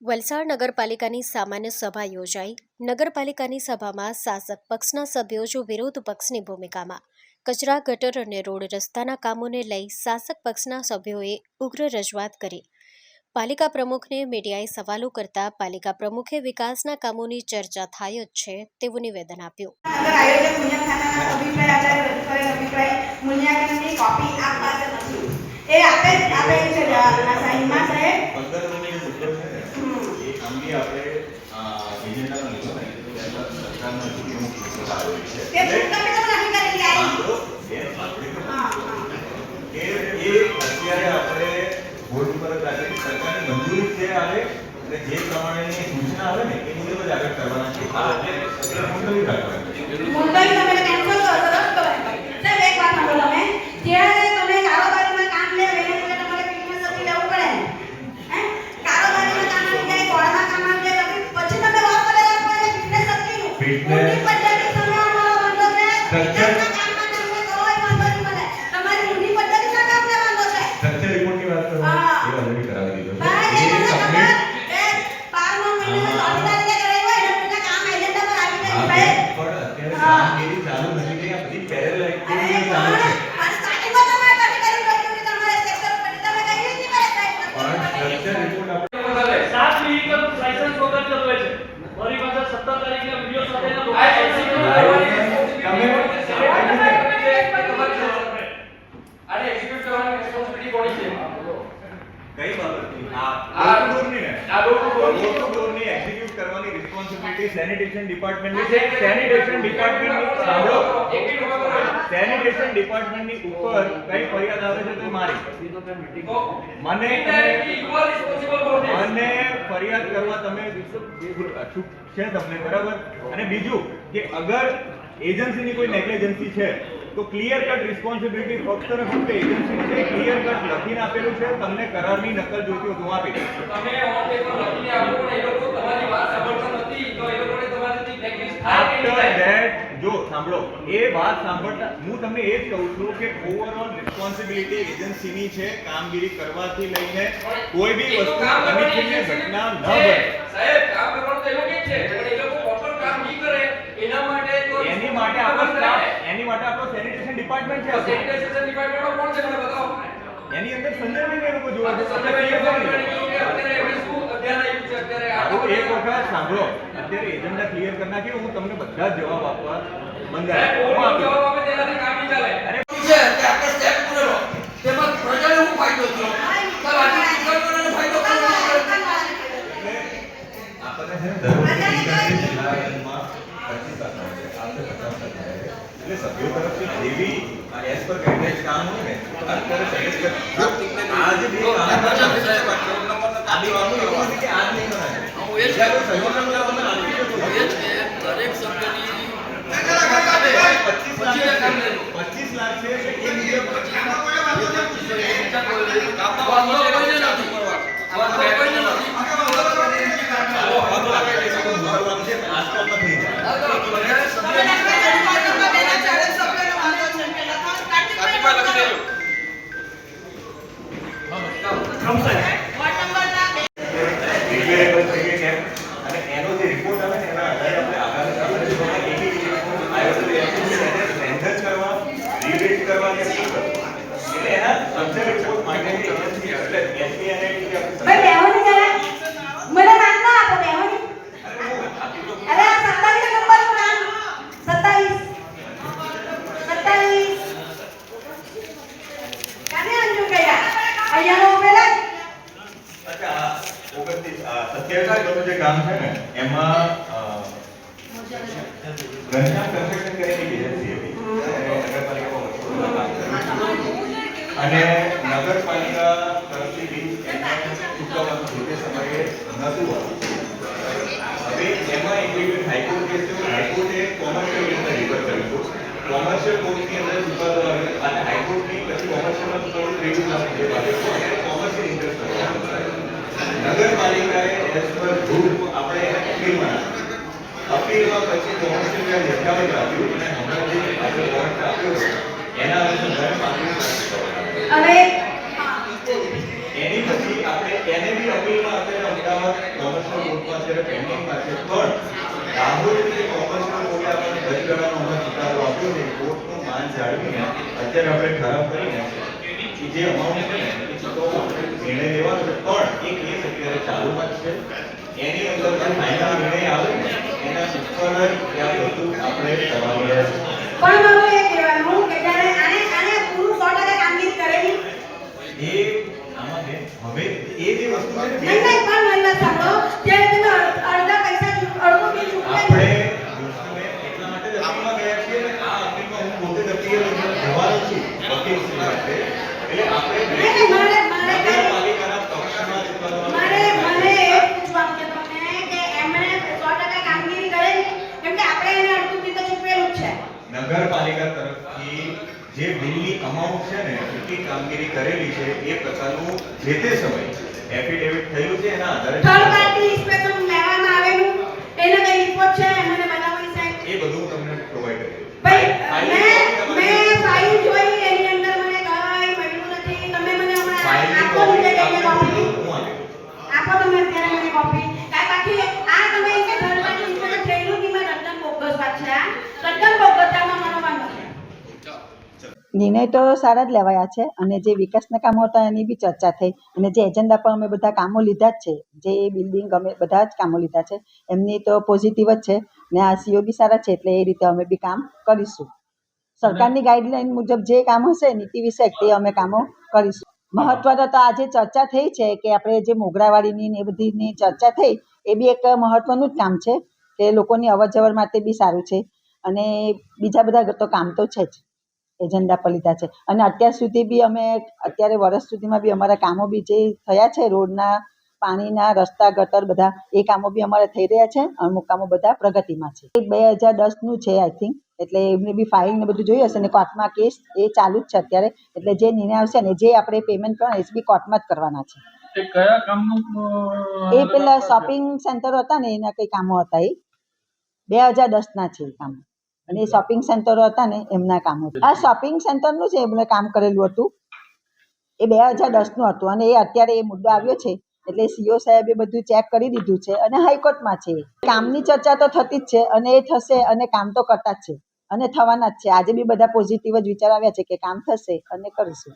વલસાડ નગરપાલિકાની સામાન્ય સભા યોજાઈ. નગરપાલિકાની સભામાં શાસક પક્ષના સભ્યો જો વિરોધ પક્ષની ભૂમિકામાં કચરા, ગટર અને રોડ રસ્તાના કામોને લઈ શાસક પક્ષના સભ્યોએ ઉગ્ર રજૂઆત કરી. પાલિકા પ્રમુખને મીડિયાએ સવાલો કરતા પાલિકા પ્રમુખે વિકાસના કામોની ચર્ચા થાય જ છે તેવું નિવેદન આપ્યું. મંજૂરી જે આવે એટલે જે પ્રમાણેની સૂચના આવે ને એ મુજબ જ આગળ કરવાના છે. મુલતવી રાખવાની મુલતવી તમે કેન્સલ કરો સરસ કરાય સાહેબ. એક વાત સાંભળો, તમે જ્યારે તમે કારોબારીમાં કામ લે એને માટે તમારે ફિટનેસ સર્ટિફિકેટ લેવું પડે હે. કારોબારીમાં કામ લે કે કોળમાં કામ લે પછી તમે વાત કરે આપણે ફિટનેસ સર્ટિફિકેટ ઊંડી પદ્ધતિ તમે અમારો મતલબ ને સ્ટ્રક્ચર કામમાં તમે કરો એ મંજૂરી મળે. તમારી ઊંડી પદ્ધતિના કામ લેવાનો છે. સ્ટ્રક્ચર રિપોર્ટની વાત કરો એ ઓલરેડી કરાવી દીધો છે. સેનિટેશન ડિપાર્ટમેન્ટની છે. સેનિટેશન ડિપાર્ટમેન્ટની સાંભળો, સેનિટેશન ડિપાર્ટમેન્ટની ઉપર કઈ ફરિયાદ આવે છે તો મારી મને ફરિયાદ કરવા તમે છે તમને બરાબર. અને બીજું કે અગર એજન્સીની કોઈ નેગ્લિજન્સી છે તો ક્લિયર કટ રિસ્પોન્સિબિલિટી ફક્ત ને ફક્ત એજન્સીની છે. ક્લિયર કટ લખીને આપેલું છે. તમને કરારની નકલ જોઈતી હોય તો હું આપી દઈશ. તમે ઓન પેપર લખીને આપો પણ એ લોકો તમારી વાત સાંભળતા નથી તો એ લોકોને તમારી નેગ્લિજન્સ આફ્ટર ધેટ જો સાંભળો એ વાત સાંભળતા હું તમને એ જ કહું છું કે ઓવરઓલ રિસ્પોન્સિબિલિટી એજન્સીની છે. કામગીરી કરવાથી લઈને કોઈ બી વસ્તુ અનિચ્છનીય ઘટના ન બને. સાહેબ કામ કરવાનું તો એ લોકો જ છે પણ એ લોકો પ્રોપર કામ નહીં કરે એના માટે તો એની માટે આપણો સેનિટેશન ડિપાર્ટમેન્ટ છે. સેનિટેશન ડિપાર્ટમેન્ટમાં કોણ છે મને બતાવો. એની અંદર સંદર્ભે એ લોકો જોવા છે. અત્યારે એમને શું અધ્યયન આવ્યું છે અત્યારે આ એક વખત સાંભળો. અત્યારે એજન્ડા ક્લિયર કરી નાખી. હું તમને બધા જવાબ આપવા બંધાય. હું જવાબ આપે તેનાથી કામ નહીં ચાલે. અરે છે કે આપણે સ્ટેપ પૂરો તેમાં પ્રજાને શું ફાયદો થયો તો આજે નિકળવાનો ફાયદો કોણ કરે એટલે આપણે છે દરરોજ જિલ્લામાં 25 આપના છે. આપણે 50 આપના છે. એટલે સભ્યો તરફથી જેવી એસ પર ગાઈડલાઈન્સ કામ હોય ને અત્યારે સજેસ્ટ આજે બે કામ આદિ વાળું એવું નથી કે આજ નહીં બનાવે. હું એ જ સહયોગના મને આપી દો. એ જ કે દરેક સભ્યની 25 લાખ છે એ મુજબ કામ છે ને એમાં ઘનશ્યામ કન્સ્ટ્રક્શન કરીને એજન્સી હતી અને નગરપાલિકા તરફથી બિલ ચૂકવવાનું જે સમયે નહોતું. હવે એમાં એગ્રીમેન્ટ હાઈકોર્ટ કેસ છે. હાઈકોર્ટે કોમર્શિયલ કેસને રિવર્સ કર્યું હતું. કોમર્શિયલ કોર્ટની અંદર ચૂકાદો આવ્યો અને હાઈકોર્ટની પછી કોમર્શિયલમાં ચૂકાદો 23 લાખ જે બાકી અને કોમર્શિયલ ઇન્ટરેસ્ટ નગરપાલિકાએ એસ પર રૂલ આપણે અપીલમાં અપીલમાં પછી કોમર્શિયલ વ્યાજ યથાવત રાખ્યું અને હમણાં જે આપણે વોરંટ આપ્યો એના અનુસંધાને માગણી અને એની પછી આપણે એને બી અપીલમાં અત્યારે અમદાવાદ અત્યારે પેન્ડિંગમાં છે, પણ દાહોદની જે કોમર્શિયલ કોર્ટે આપણને 10 ગણાનો હમણાં ચુકાદો આપ્યો છે, કોર્ટનું માન જાળવીને અત્યારે આપણે ઠરાવ કરીને કે જે અમાઉન્ટ છે ને એ ચૂકવવા માટે નિર્ણય લેવાનો છે, પણ એ કેસ અત્યારે ચાલુમાં જ છે. એની અંદર જે ફાઇનલ નિર્ણય આવે ને એના ઉપર જ આ બધું આપણે કરવાનું રહેશે. પણ મારું એ કહેવાનું કે જ્યારે આને પૂરું 100% કામગીરી કરેલી એ આમાં બેન હવે એ જે વસ્તુ છે ને નહીં પણ મને સાંભળો જ્યારે તમે અડધા પૈસા અડધો બિલ આપણે ચૂકવ્યા એટલા માટે જ અપીલમાં ગયા છીએ ને આ અપીલમાં હું પોતે જ અપીલ જવાનો છું વકીલ શ્રી માટે. એટલે આપણે નગરપાલિકાના પક્ષમાં જ કરવાનું. મને એ પૂછવાનું છે તમને કે એમણે 100% કામગીરી કરેલી કેમ કે આપણે એને અડધું બિલ તો ચૂકવેલું જ છે. નગરપાલિકા તરફથી જે બિલની અમાઉન્ટ છે ને કેટલી કામગીરી કરેલી છે એ પ્રકારનું જે તે સમય એફિડેવિટ થયું છે એના આધારે થર્ડ પાર્ટી ઇન્સ્પેક્શન લેવામાં આવેલું એનો કઈ રિપોર્ટ છે મને બતાવવાની સાહેબ. એ બધું તમને પ્રોવાઈડ ભાઈ મેં ફાઇલ જોઈ એની અંદર મને કઈ મળ્યું નથી. તમે મને હમણાં આપો મને કઈ કોપી આપો તમે અત્યારે મને કોપી બાકી આ તમે કે થર્ડ પાર્ટી ઇન્સ્પેક્શન થયેલું કે મેં રતન બોગસ વાત છે આ રતન બોગસમાં મારો વાંધો છે. નિર્ણય તો સારા જ લેવાયા છે અને જે વિકાસના કામો હતા એની બી ચર્ચા થઈ અને જે એજન્ડા પર અમે બધા કામો લીધા જ છે, જે બિલ્ડિંગ અમે બધા જ કામો લીધા છે એમની તો પોઝિટિવ જ છે ને આ સીઓ બી સારા છે, એટલે એ રીતે અમે બી કામ કરીશું. સરકારની ગાઈડલાઈન મુજબ જે કામ હશે નીતિ વિષયક તે અમે કામો કરીશું. મહત્વનો તો આજે ચર્ચા થઈ છે કે આપણે જે મોગરાવાડીની ને એ બધીની ચર્ચા થઈ એ બી એક મહત્વનું જ કામ છે કે લોકોની અવર જવર માટે બી સારું છે અને બીજા બધા તો કામ તો છે જ એજન્ડા પર લીધા છે. અને અત્યાર સુધી બી અમે અત્યારે વર્ષ સુધીમાં બી અમારા કામો બી જે થયા છે રોડના, પાણીના, રસ્તા, ગટર બધા એ કામો બી અમારે થઈ રહ્યા છે. અમુક કામો બધા પ્રગતિમાં છે. 2010નું છે આઈ થિંક, એટલે એમને બી ફાઇલ ને બધું જોઈ હશે ને કોર્ટમાં કેસ એ ચાલુ જ છે અત્યારે, એટલે જે નિર્ણય આવશે ને જે આપણે પેમેન્ટ કરવાના એ બી કોર્ટમાં જ કરવાના છે. તે કયા કામનું એ પેલા શોપિંગ સેન્ટર હતા ને એના કઈ કામો હતા, એ 2010ના છે એ કામો. અને એ શોપિંગ સેન્ટરો હતા ને એમના કામો. આ શોપિંગ સેન્ટરનું છે એમને કામ કરેલું હતું એ 2010નું હતું અને એ અત્યારે એ મુદ્દો આવ્યો છે એટલે સીઓ સાહેબે બધું ચેક કરી દીધું છે અને હાઈકોર્ટમાં છે. કામની ચર્ચા તો થતી જ છે અને એ થશે અને કામ તો કરતા જ છે અને થવાના જ છે. આજે બી બધા પોઝિટિવ જ વિચાર આવ્યા છે કે કામ થશે અને કરીશું.